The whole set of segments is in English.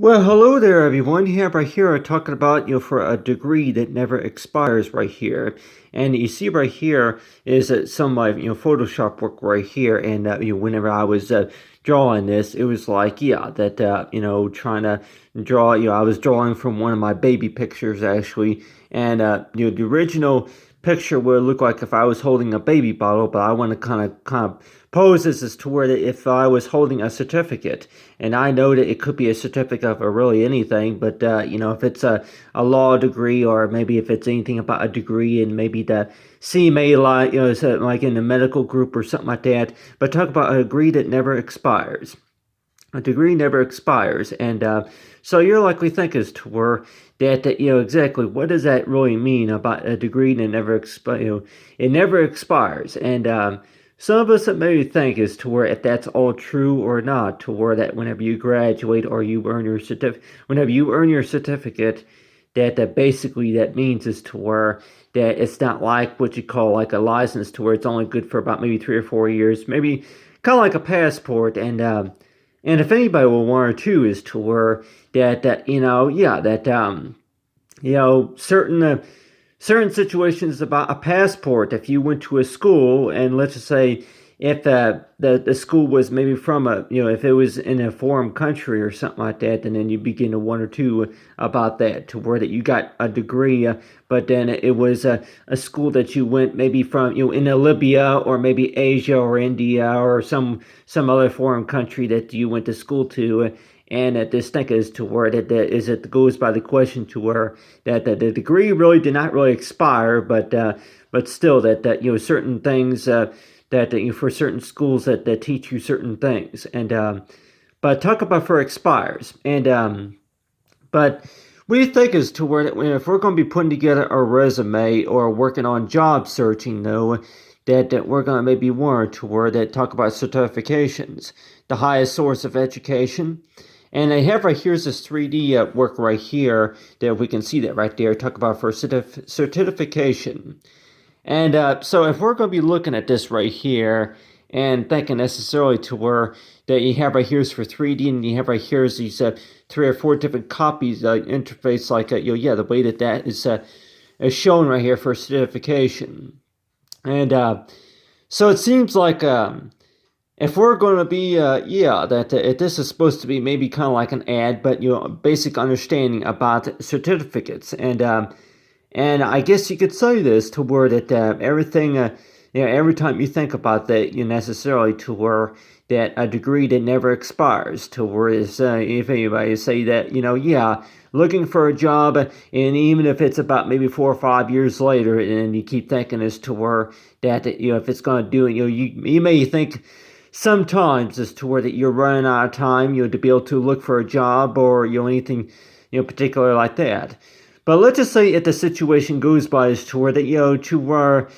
Well, hello there, everyone. Here, right here, talking about for a degree that never expires, right here, and you see right here is some of my Photoshop work right here, and whenever I was drawing this, it was like that trying to draw I was drawing from one of my baby pictures actually, and the original picture would look like if I was holding a baby bottle, but I want to kind of pose this as to where that if I was holding a certificate, and I know that it could be a certificate of really anything, but if it's a law degree or maybe if it's anything about a degree and maybe the CMA like so like in the medical group or something like that, but talk about a degree that never expires. A degree never expires, and so you're likely thinking as to where that exactly what does that really mean about a degree that never expires? It never expires, and some of us that maybe think as to where if that's all true or not, to where that whenever you graduate or you earn your whenever you earn your certificate, that basically that means is to where that it's not like what you call like a license to where it's only good for about maybe 3 or 4 years, maybe kind of like a passport, and if anybody will want to is to where certain situations about a passport. If you went to a school and let's just say if the school was maybe from if it was in a foreign country or something like that, and then you begin to one or two about that to where that you got a degree, but then it was a school that you went maybe from in Libya or maybe Asia or India or some other foreign country that you went to school to. And this thing is to where it goes by the question to where that the degree really did not really expire, but still that certain things for certain schools that teach you certain things, and but talk about for expires, and but we think as to where that if we're going to be putting together a resume or working on job searching though, that we're going to maybe warrant to where that talk about certifications, the highest source of education. And I have right here's this 3D work right here that we can see that right there. Talk about for certification. And so if we're going to be looking at this right here and thinking necessarily to where that you have right here is for 3D and you have right here is these 3 or 4 different copies interface like the way that is shown right here for certification. And so it seems like if we're going to be, that if this is supposed to be maybe kind of like an ad, but basic understanding about certificates, and I guess you could say this to where that everything, every time you think about that, you necessarily to where that a degree that never expires, to where is if anybody say that looking for a job, and even if it's about maybe 4 or 5 years later, and you keep thinking as to where that if it's going to do it, you may think sometimes as to where that you're running out of time, to be able to look for a job or anything, particular like that. But let's just say if the situation goes by as to where that to where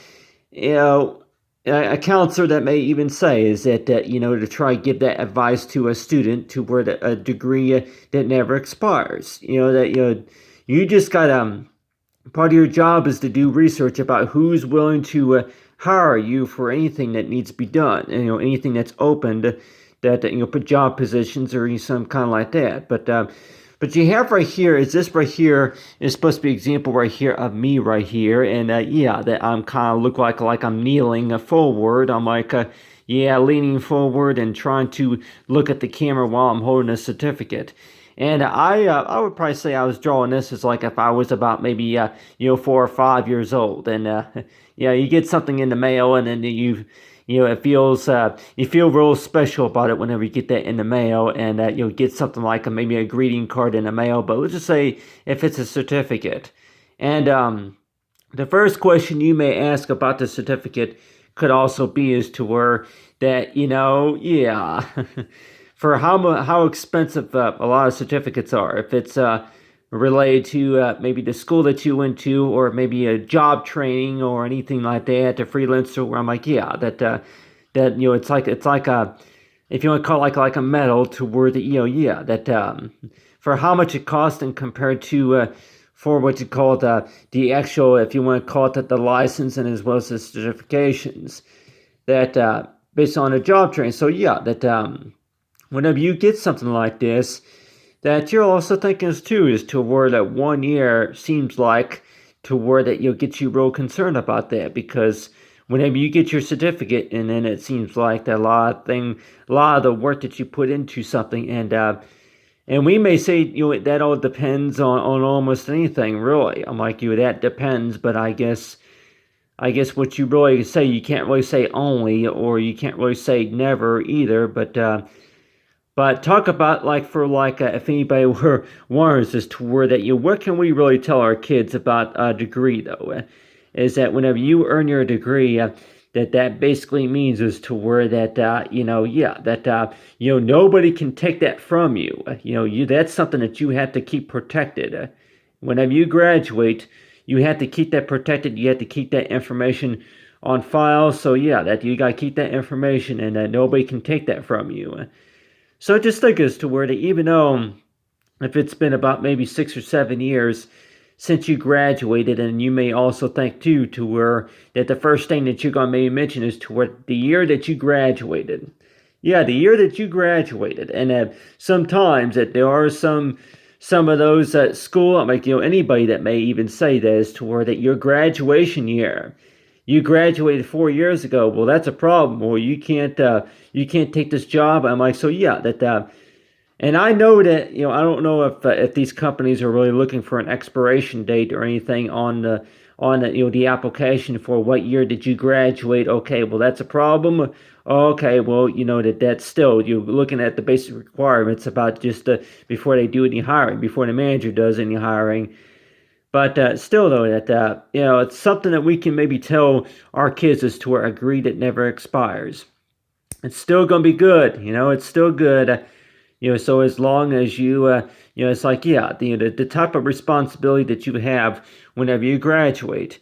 you know a counselor that may even say is that to try to give that advice to a student to where a degree that never expires. That you just got part of your job is to do research about who's willing to hire you for anything that needs to be done, and anything that's opened, that put job positions or some kind of like that. But you have right here is this right here is supposed to be an example right here of me right here, and that I'm kind of look like I'm kneeling forward. I'm like leaning forward and trying to look at the camera while I'm holding a certificate. And I would probably say I was drawing this as like if I was about maybe 4 or 5 years old, and you get something in the mail, and then it feels you feel real special about it whenever you get that in the mail, and you'll get something like maybe a greeting card in the mail. But let's just say if it's a certificate, and the first question you may ask about the certificate could also be as to where that for how expensive a lot of certificates are. If it's related to maybe the school that you went to, or maybe a job training or anything like that, a freelancer, where I'm like, that it's like a, if you want to call it like a medal to where the that for how much it costs and compared to for what you call the actual, if you want to call it the license, and as well as the certifications that based on a job training. So that whenever you get something like this, that you're also thinking is too is to where that 1 year seems like to where that you'll get you real concerned about that because whenever you get your certificate and then it seems like that a lot of the work that you put into something and we may say that all depends on almost anything really. I'm like that depends, but I guess what you really say you can't really say only or you can't really say never either, but talk about like for like if anybody were wonders as to where that what can we really tell our kids about a degree though? Is that whenever you earn your degree, that basically means is to where that nobody can take that from you. You that's something that you have to keep protected. Whenever you graduate, you have to keep that protected. You have to keep that information on file. So yeah, that you gotta keep that information and that nobody can take that from you. So just think as to where that even though if it's been about maybe 6 or 7 years since you graduated, and you may also think too to where that the first thing that you're gonna maybe mention is to where the year that you graduated. Yeah, the year that you graduated, and sometimes that there are some of those at school, like anybody that may even say that is to where that your graduation year you graduated 4 years ago. Well, that's a problem. Or you can't take this job. I'm like, so yeah, that and I know that I don't know if these companies are really looking for an expiration date or anything on the application for what year did you graduate. Okay, well that's a problem. Okay, well that's still you're looking at the basic requirements about just before they do any hiring, before the manager does any hiring. But still, though, that it's something that we can maybe tell our kids is to agree that never expires. It's still gonna be good, It's still good, So as long as it's like the type of responsibility that you have whenever you graduate.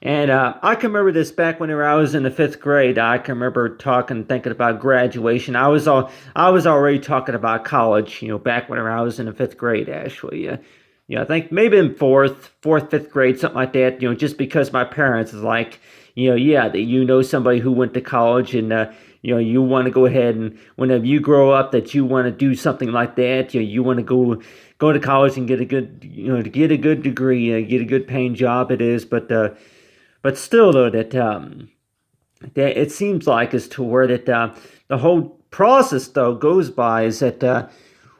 And I can remember this back whenever I was in the fifth grade. I can remember thinking about graduation. I was already talking about college, back whenever I was in the fifth grade, actually. I think maybe in fifth grade, something like that. Just because my parents is like, that somebody who went to college and you want to go ahead and whenever you grow up that you want to do something like that. You want to go to college and get a good to get a good degree, get a good paying job. It is, but still though that it seems like as to where that the whole process though goes by is that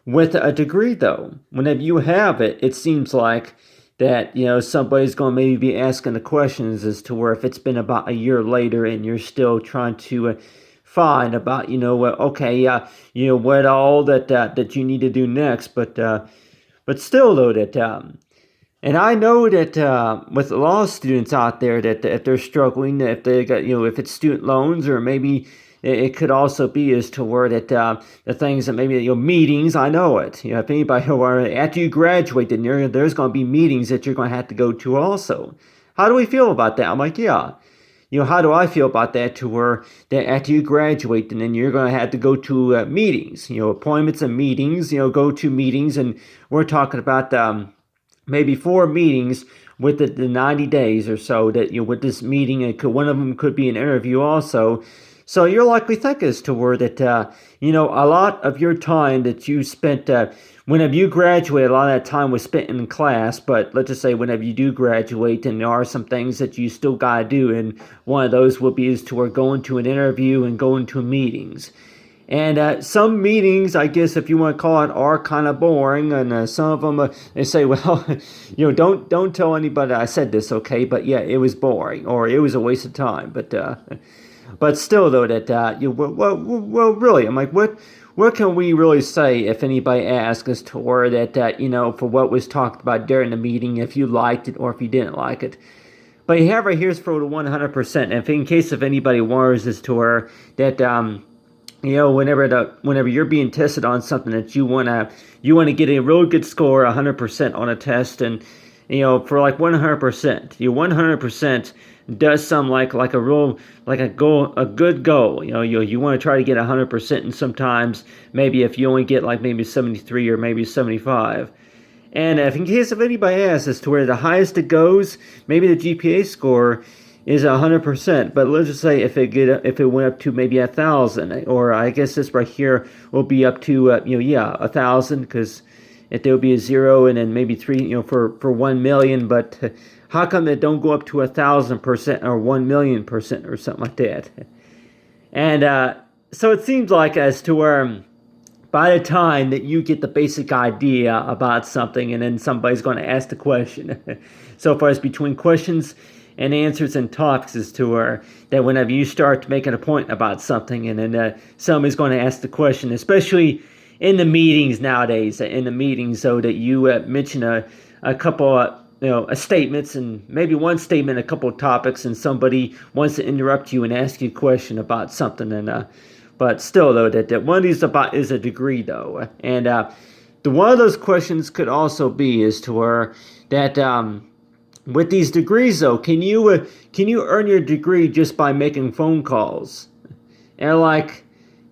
with a degree though, whenever you have it, it seems like that somebody's going to maybe be asking the questions as to where if it's been about a year later and you're still trying to find about what okay what all that you need to do next, but still though that and I know that with a lot of students out there that if they're struggling, if they got if it's student loans or maybe it could also be as to where that the things that maybe meetings. I know it. If anybody after you graduate, then there's going to be meetings that you're going to have to go to also. How do we feel about that? I'm like, yeah. How do I feel about that? To where that after you graduate, and then you're going to have to go to meetings. Appointments and meetings. Go to meetings, and we're talking about maybe 4 meetings with the 90 days or so that with this meeting, one of them could be an interview also. So you're likely thinking as to where that a lot of your time that you spent whenever you graduate, a lot of that time was spent in class. But let's just say whenever you do graduate, and there are some things that you still gotta do, and one of those will be is to going to an interview and going to meetings. And some meetings, I guess, if you want to call it, are kind of boring. And some of them, they say, well, don't tell anybody I said this, okay? But yeah, it was boring, or it was a waste of time. But still, though, that well, really, I'm like, what can we really say if anybody asks us to where that for what was talked about during the meeting, if you liked it or if you didn't like it. But you have right here's for the 100%. If in case if anybody wonders as to where that whenever you're being tested on something that you wanna get a real good score, 100% on a test, and for like 100%, you 100% does some like a real like a good goal. You want to try to get 100%, and sometimes maybe if you only get like maybe 73 or maybe 75. And if in case if anybody asks as to where the highest it goes, maybe the GPA score is 100%. But let's just say if it went up to maybe 1,000, or I guess this right here will be up to 1,000, because if there would be a zero and then maybe three, for 1 million, but how come it don't go up to 1,000% or 1 million% or something like that? And so it seems like as to where by the time that you get the basic idea about something, and then somebody's going to ask the question. So far as between questions and answers and topics as to where that whenever you start making a point about something, and then somebody's going to ask the question, especially in the meetings nowadays, so that you mention a couple statements, and maybe one statement, a couple of topics, and somebody wants to interrupt you and ask you a question about something, and but still, though, that one of these about is a degree, though, and the one of those questions could also be as to where that with these degrees, though, can you earn your degree just by making phone calls? And like,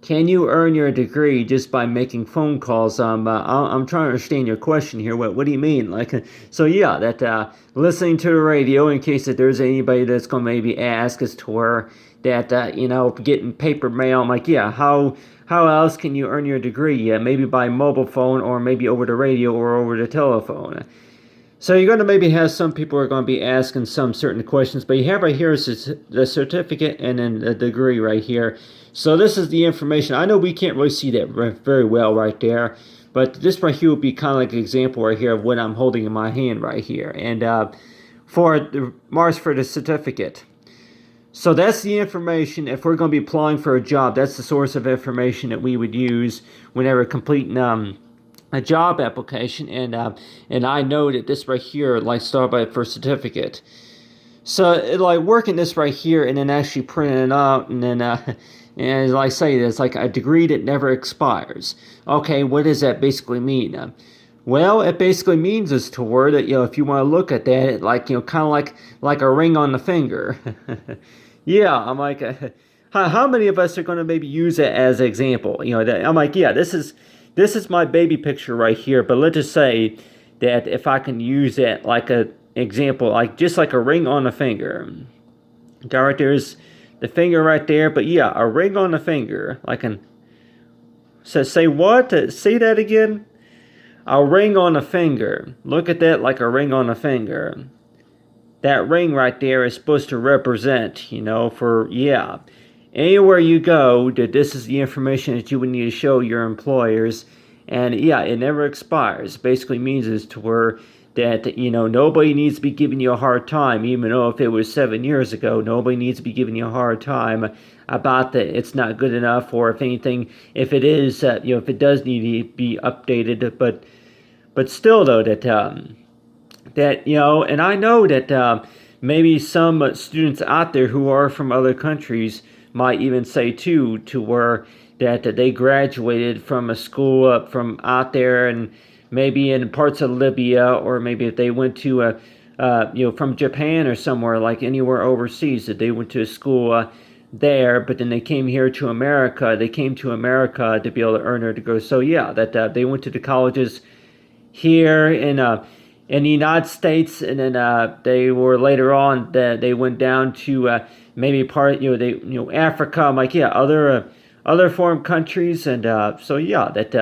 can you earn your degree just by making phone calls? I'm trying to understand your question here. What do you mean? Like, so yeah, that listening to the radio, in case that there's anybody that's gonna maybe ask as to where that getting paper mail. I'm like, yeah, how else can you earn your degree? Yeah, maybe by mobile phone, or maybe over the radio, or over the telephone. So you're going to maybe have some people who are going to be asking some certain questions, but you have right here is the certificate and then the degree right here. So this is the information. I know we can't really see that very well right there, but this right here would be kind of like an example right here of what I'm holding in my hand right here. And for the marks for the certificate. So that's the information. If we're going to be applying for a job, that's the source of information that we would use whenever completing a job application. And I know that this right here, like start by for certificate. So like working this right here and then actually printing it out, and then and like I say, it's like a degree that never expires. Okay, what does that basically mean? Well, it basically means is to word that if you want to look at that, it like kind of like a ring on the finger. Yeah, I'm like, how many of us are going to maybe use it as an example? That I'm like, yeah, this is my baby picture right here. But let's just say that if I can use it like a example, like just like a ring on the finger. Okay, right there's the finger right there. But yeah, a ring on the finger, like an. So say what? Say that again. A ring on a finger. Look at that, like a ring on a finger. That ring right there is supposed to represent, for, yeah. Anywhere you go, that this is the information that you would need to show your employers. And yeah, it never expires. Basically means is to where that, nobody needs to be giving you a hard time, even though if it was 7 years ago, nobody needs to be giving you a hard time about that it's not good enough, or if anything, if it is, if it does need to be updated, but still though that and I know that maybe some students out there who are from other countries might even say too, to where that they graduated from a school from out there, and maybe in parts of Libya, or maybe if they went to from Japan or somewhere, like anywhere overseas, that they went to a school there, but then they came here to America. They came to America to be able to earn their degree. So yeah, that they went to the colleges here in the United States, and then they were later on that they went down to maybe part Africa. I'm like, yeah, other foreign countries, and so yeah, that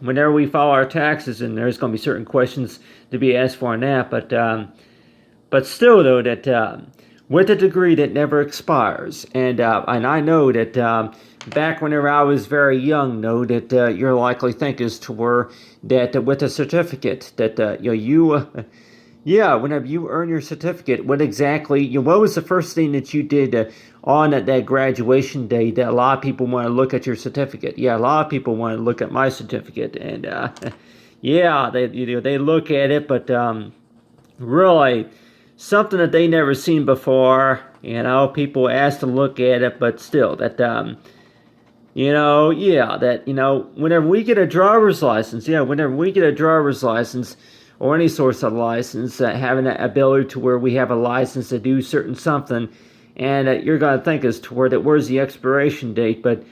whenever we file our taxes, and there's going to be certain questions to be asked for on that, but still though that with a degree that never expires, and I know that back whenever I was very young, know that you're likely think is to where that with a certificate that yeah, whenever you earn your certificate, what exactly what was the first thing that you did on that graduation day that a lot of people want to look at your certificate? Yeah, a lot of people want to look at my certificate, and yeah, they look at it, but really something that they never seen before. People ask to look at it, but still that yeah, that whenever we get a driver's license, or any source of license, having that ability to where we have a license to do certain something, and you're gonna think as to where that where's the expiration date, but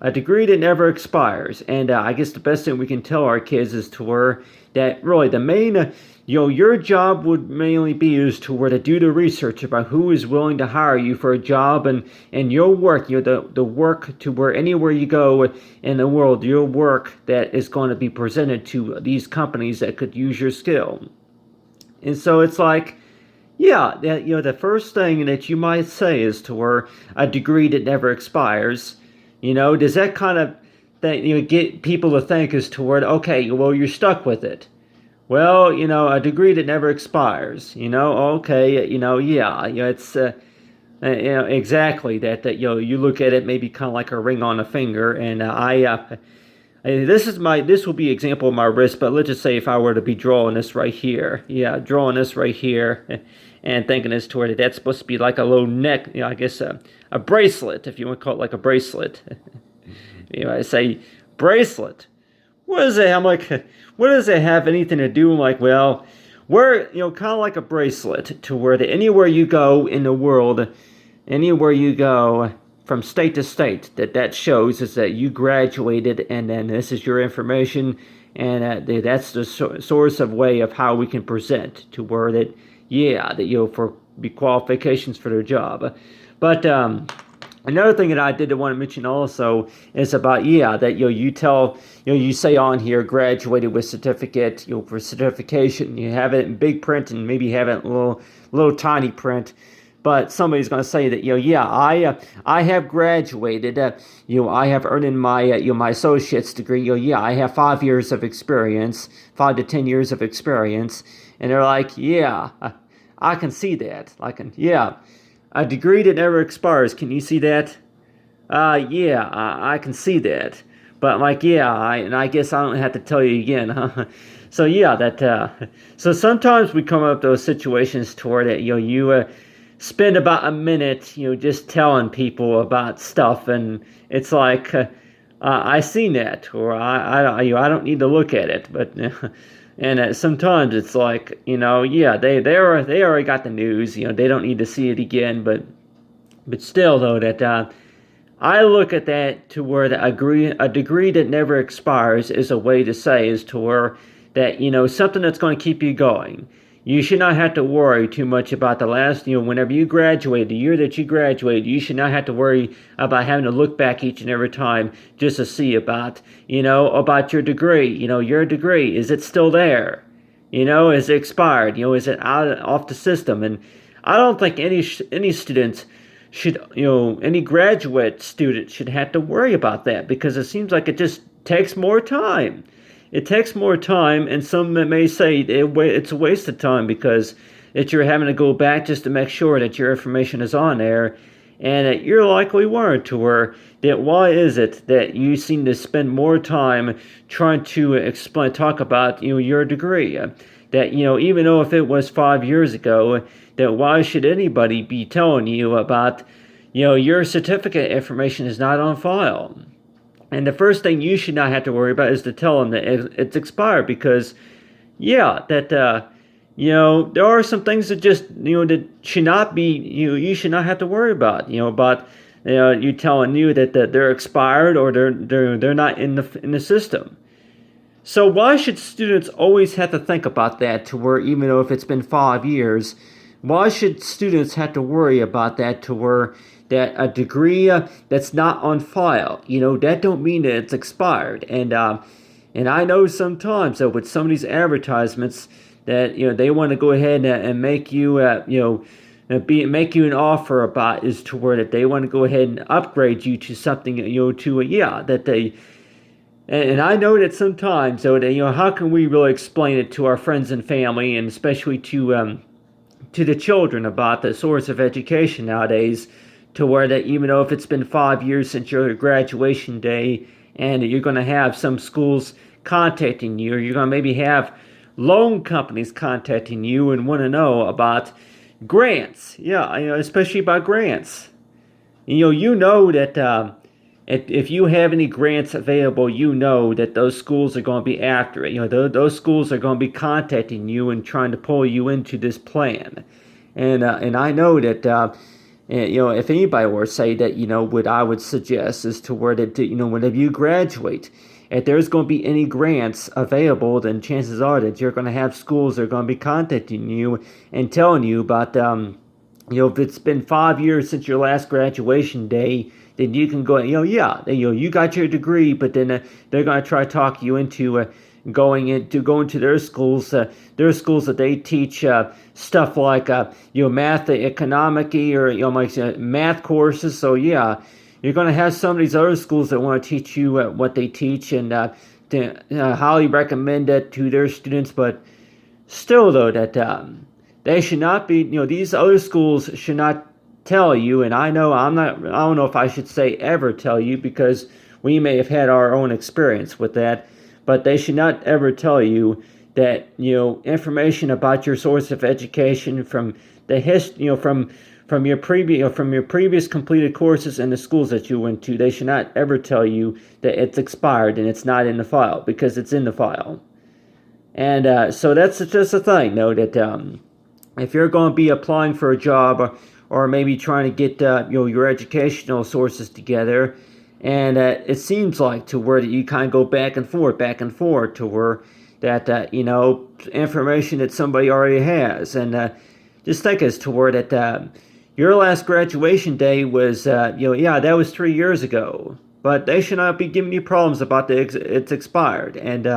a degree that never expires. And I guess the best thing we can tell our kids is to where that really the main, your job would mainly be is to where to do the research about who is willing to hire you for a job, and your work, the work to where anywhere you go in the world, your work that is going to be presented to these companies that could use your skill. And so it's like, yeah, that the first thing that you might say is to where a degree that never expires. Does that kind of that get people to think as to where, okay, well, you're stuck with it. Well, a degree that never expires. Okay, yeah, it's exactly that you look at it maybe kind of like a ring on a finger, and this will be example of my wrist, but let's just say if I were to be drawing this right here, yeah, drawing this right here, and thinking this toward it, that's supposed to be like a little neck, I guess a bracelet, if you want to call it like a bracelet. I say bracelet. What is it? I'm like, what does it have anything to do? I'm like, well, we're kind of like a bracelet to where anywhere you go in the world, anywhere you go from state to state, that shows is that you graduated, and then this is your information, and that's the source of way of how we can present to where that, yeah, that for be qualifications for their job. But another thing that I did want to mention also is about, yeah, that you tell, you say on here graduated with certificate, for certification, you have it in big print and maybe have it in little tiny print. But somebody's going to say that, yeah, I have graduated, I have earned my, my associate's degree, yeah, I have 5 years of experience, 5 to 10 years of experience, and they're like, yeah, I can see that, yeah, a degree that never expires, can you see that? Yeah, I can see that, but I'm like, yeah, I guess I don't have to tell you again, huh? So yeah, so sometimes we come up with those situations toward it, you spend about a minute, just telling people about stuff, and it's like, I seen that, or I don't need to look at it, but and sometimes it's like, yeah, they already got the news, they don't need to see it again, but still though that I look at that to where a degree that never expires is a way to say is to where that something that's going to keep you going. You should not have to worry too much about the last, whenever you graduate, the year that you graduated, you should not have to worry about having to look back each and every time just to see about, about your degree. Your degree, is it still there? Is it expired? Is it off the system? And I don't think any students should, any graduate student should have to worry about that, because it seems like it just takes more time. It takes more time, and some may say it's a waste of time because you're having to go back just to make sure that your information is on there, and that you're likely weren't, to where that why is it that you seem to spend more time trying to talk about your degree, that even though if it was 5 years ago, that why should anybody be telling you about your certificate information is not on file? And the first thing you should not have to worry about is to tell them that it's expired, because, yeah, that, there are some things that just, that should not be, you should not have to worry about, about, you telling you that they're expired or they're not in the system. So why should students always have to think about that, to where even though if it's been 5 years, why should students have to worry about that, to where that a degree that's not on file, that don't mean that it's expired? And I know sometimes that with some of these advertisements that they want to go ahead and make you make you an offer about is to where that they want to go ahead and upgrade you to something that they. And I know that sometimes, so that how can we really explain it to our friends and family, and especially to the children, about the source of education nowadays, to where that even though if it's been 5 years since your graduation day, and you're going to have some schools contacting you, or you're going to maybe have loan companies contacting you and want to know about grants, especially about grants. That if you have any grants available, that those schools are going to be after it. Those schools are going to be contacting you and trying to pull you into this plan. And I know that And, if anybody were to say that, what I would suggest is to where that, whenever you graduate, if there's going to be any grants available, then chances are that you're going to have schools that are going to be contacting you and telling you about, if it's been 5 years since your last graduation day, then you can go, yeah, you got your degree, but then they're going to try to talk you into going to their schools that they teach stuff like math, economic, or like math courses. So yeah, you're going to have some of these other schools that want to teach you what they teach, and highly recommend that to their students. But still, though, that they should not be, these other schools should not tell you, and I don't know if I should say ever tell you, because we may have had our own experience with that, but they should not ever tell you that, information about your source of education from the from your previous completed courses and the schools that you went to. They should not ever tell you that it's expired and it's not in the file, because it's in the file. And so that's just a thing, though, that if you're going to be applying for a job, or maybe trying to get your educational sources together, and it seems like to where that you kind of go back and forth to where that information that somebody already has, and just think as to where that your last graduation day was that was 3 years ago, but they should not be giving you problems about it's expired. And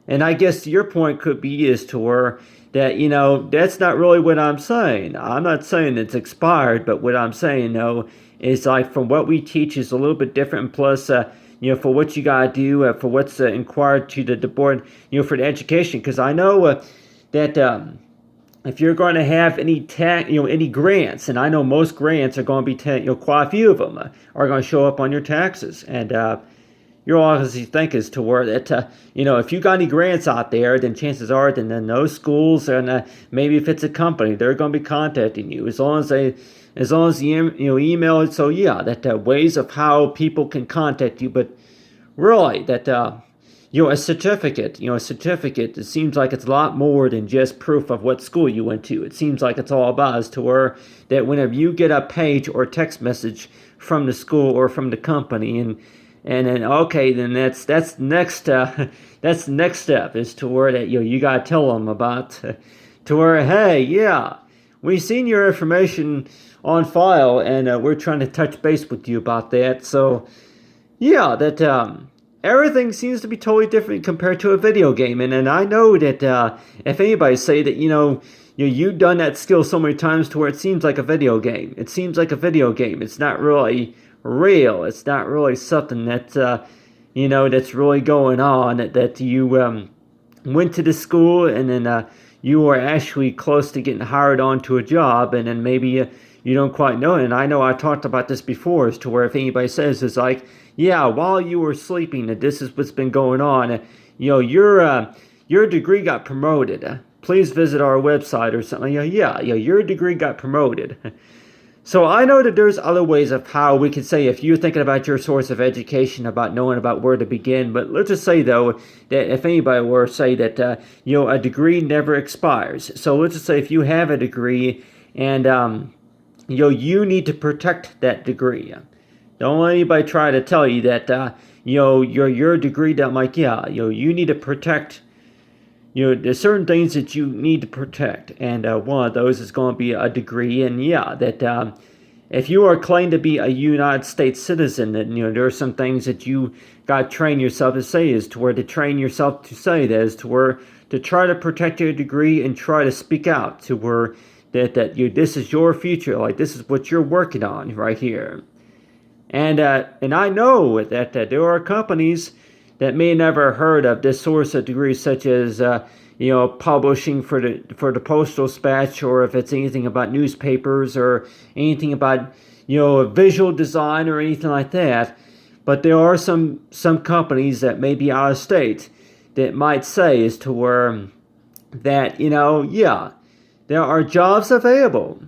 I guess your point could be is to where that, that's not really what I'm saying. I'm not saying it's expired, but what I'm saying, though, is like from what we teach is a little bit different. Plus, for what you got to do, for what's inquired to the board, for the education. Because I know that if you're going to have any grants, and I know most grants are going to be, quite a few of them are going to show up on your taxes. And you'll obviously think as to where that, if you got any grants out there, then chances are then those schools, and maybe if it's a company, they're going to be contacting you as long as you email it. So yeah, that ways of how people can contact you. But really, that a certificate, it seems like it's a lot more than just proof of what school you went to. It seems like it's all about as to where that whenever you get a page or text message from the school or from the company, and then okay, then that's next that's the next step, is to where that you gotta tell them about to where, hey, yeah, we've seen your information on file, and we're trying to touch base with you about that. So yeah, that everything seems to be totally different compared to a video game. And I know that if anybody say that you've done that skill so many times to where it seems like a video game. It seems like a video game. It's not really real. It's not really something that that's really going on. That you went to the school, and then you were actually close to getting hired onto a job, and then maybe you don't quite know it. And I know I talked about this before, as to where if anybody says it's like, yeah, while you were sleeping, that this is what's been going on, your degree got promoted. Please visit our website or something. Yeah, your degree got promoted. So I know that there's other ways of how we could say if you're thinking about your source of education, about knowing about where to begin. But let's just say, though, that if anybody were to say that, a degree never expires. So let's just say if you have a degree, and, you need to protect that degree. Don't let anybody try to tell you that, your degree, that like, yeah, you need to protect. There's certain things that you need to protect, and one of those is going to be a degree. And yeah, that if you are claimed to be a United States citizen, then there are some things that you got to train yourself to say, is to where to train yourself to say that, is to where to try to protect your degree and try to speak out to where that this is your future, like this is what you're working on right here. And I know that there are companies that may never heard of this source of degrees, such as publishing for the postal dispatch, or if it's anything about newspapers, or anything about visual design or anything like that. But there are some companies that may be out of state that might say as to where that yeah, there are jobs available.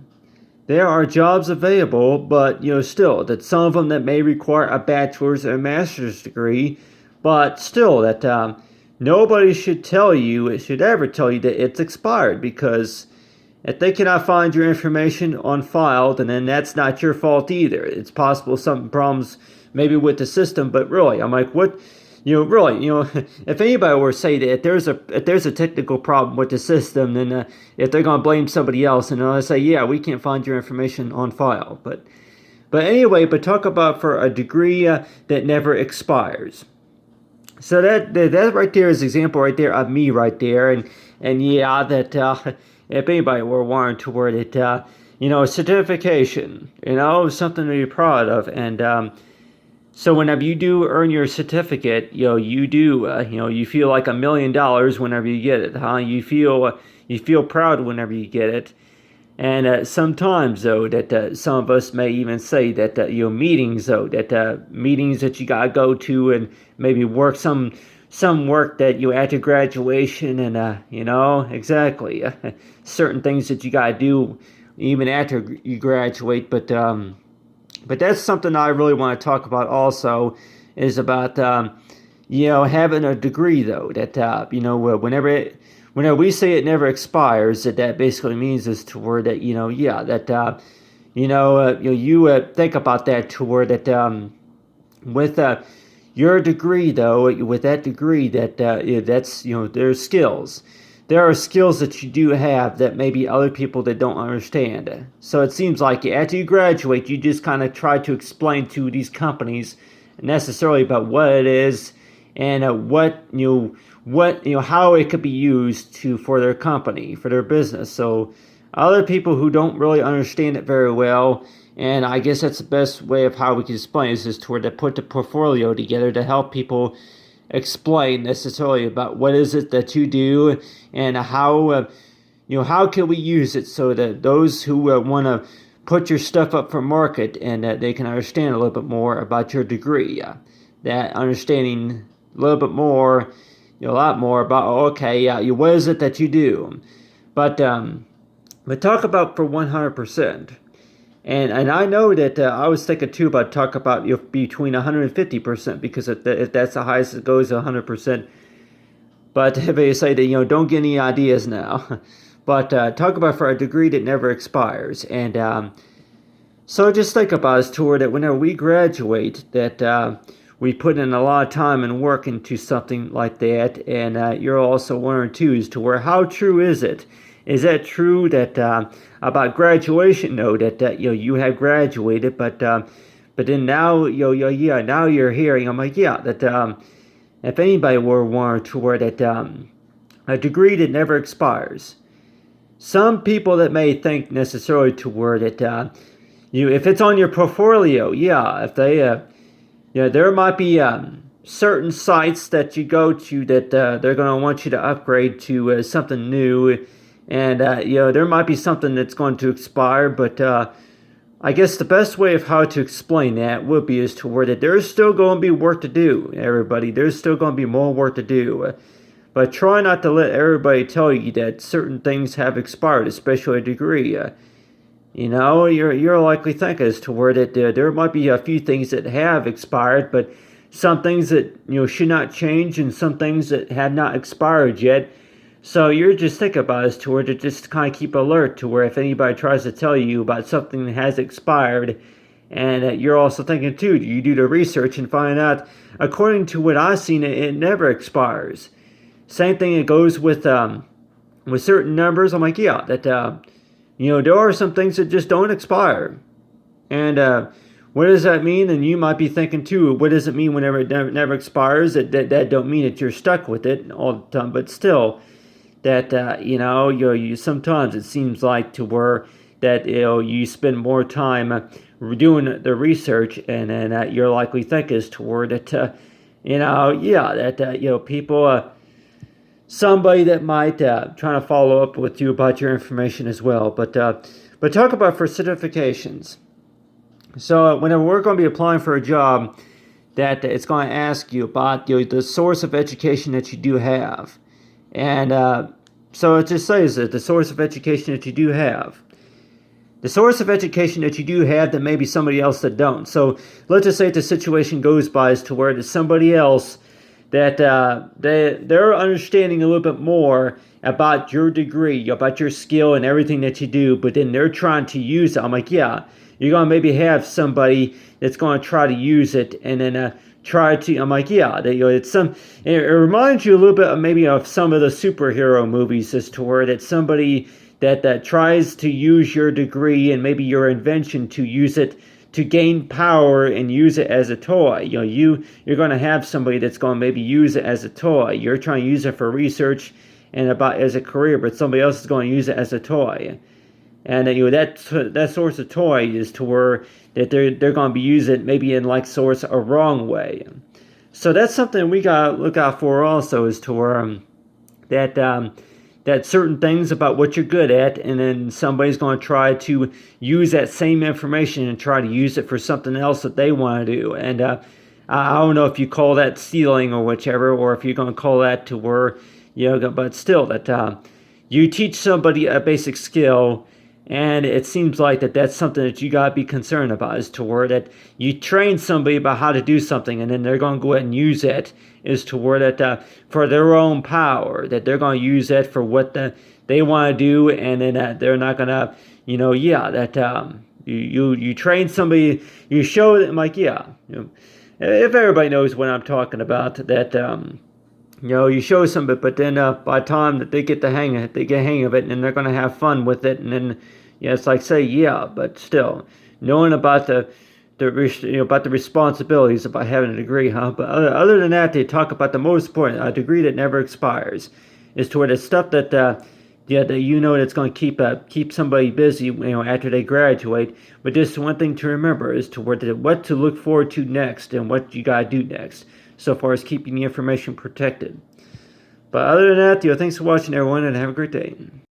There are jobs available, but still that some of them that may require a bachelor's or a master's degree. But still, that nobody should ever tell you that it's expired, because If they cannot find your information on file, then that's not your fault either. It's possible some problems maybe with the system, but really, I'm like, what? Really, if anybody were to say that if there's a technical problem with the system, then if they're going to blame somebody else, and they'll say, yeah, we can't find your information on file. But anyway, but talk about for a degree that never expires. So that right there is an example right there of me right there, and yeah, that if anybody were wanting to word it, certification, something to be proud of, and so whenever you do earn your certificate, you do, you feel like $1,000,000 whenever you get it, huh? You feel proud whenever you get it. And sometimes, though, that some of us may even say that meetings, though, that meetings that you gotta go to and maybe work some work that you after graduation, and exactly certain things that you gotta do even after you graduate. But that's something I really want to talk about. Also, is about having a degree, though, that whenever we say it never expires, that basically means is to where that you think about that to where that with your degree, though, with that degree, that's there's skills. There are skills that you do have that maybe other people that don't understand. So it seems like after you graduate, you just kind of try to explain to these companies necessarily about what it is and how it could be used for their company, for their business. So other people who don't really understand it very well, and I guess that's the best way of how we can explain it, is to put the portfolio together to help people explain necessarily about what is it that you do and how can we use it so that those who want to put your stuff up for market and that they can understand a little bit more about your degree, that understanding a little bit more, a lot more about what is it that you do, but talk about for 100%. And I know that I was thinking too about talk about between 150%, because if that's the highest it goes, 100%. But if they say that don't get any ideas now, but talk about for a degree that never expires. And so just think about it, Tor, that whenever we graduate, that we put in a lot of time and work into something like that. And you're also wondering too, as to where how true is it? Is that true that about graduation? No, that you have graduated, but then now now you're hearing. I'm like, that if anybody were wanted to wear that a degree that never expires. Some people that may think necessarily to where that if it's on your portfolio, if they there might be certain sites that you go to that they're going to want you to upgrade to something new. And, there might be something that's going to expire, but I guess the best way of how to explain that would be is to where that there's still going to be work to do, everybody. There's still going to be more work to do. But try not to let everybody tell you that certain things have expired, especially a degree. You're likely thinking as to where that there might be a few things that have expired, but some things that, should not change and some things that have not expired yet. So you're just thinking about it to where to just kind of keep alert to where if anybody tries to tell you about something that has expired, and you're also thinking too, you do the research and find out, according to what I've seen, it never expires. Same thing it goes with certain numbers. I'm like, that there are some things that just don't expire. And what does that mean? And you might be thinking too, what does it mean whenever it never expires? That don't mean that you're stuck with it all the time, but still. That you sometimes it seems like to where that you spend more time doing the research, and then you're likely think is toward that people somebody that might trying to follow up with you about your information as well. But talk about for certifications. So whenever we're going to be applying for a job, that it's going to ask you about the source of education that you do have. And so it just says that the source of education that you do have. The source of education that you do have that maybe somebody else that don't. So let's just say the situation goes by as to where there's somebody else that they're understanding a little bit more about your degree, about your skill and everything that you do, but then they're trying to use it. I'm like, yeah, you're gonna maybe have somebody that's gonna try to use it and then try to. I'm like, yeah, that, it's some. It reminds you a little bit of maybe of some of the superhero movies, as to where that somebody that tries to use your degree and maybe your invention to use it to gain power and use it as a toy. You're going to have somebody that's going to maybe use it as a toy. You're trying to use it for research and about as a career, but somebody else is going to use it as a toy. And that source of toy is to where that they're going to be using it maybe in like source a wrong way. So that's something we got to look out for also, is to where that that certain things about what you're good at, and then somebody's going to try to use that same information and try to use it for something else that they want to do. And I don't know if you call that stealing or whichever, or if you're going to call that to where, but still, that you teach somebody a basic skill, and it seems like that's something that you got to be concerned about, is to where that you train somebody about how to do something, and then they're going to go ahead and use it, is to where that for their own power, that they're going to use that for what they want to do, and then they're not going to, that you train somebody, you show them, like, yeah, if everybody knows what I'm talking about, that you show somebody, but then by the time that they get the hang of it, they get hang of it, and they're going to have fun with it, and then it's like, say, yeah, but still knowing about about the responsibilities about having a degree, huh? But other than that, they talk about the most important, a degree that never expires, is toward the stuff that that that's going to keep somebody busy, after they graduate. But just one thing to remember is toward what to look forward to next and what you got to do next, so far as keeping the information protected. But other than that, thanks for watching, everyone, and have a great day.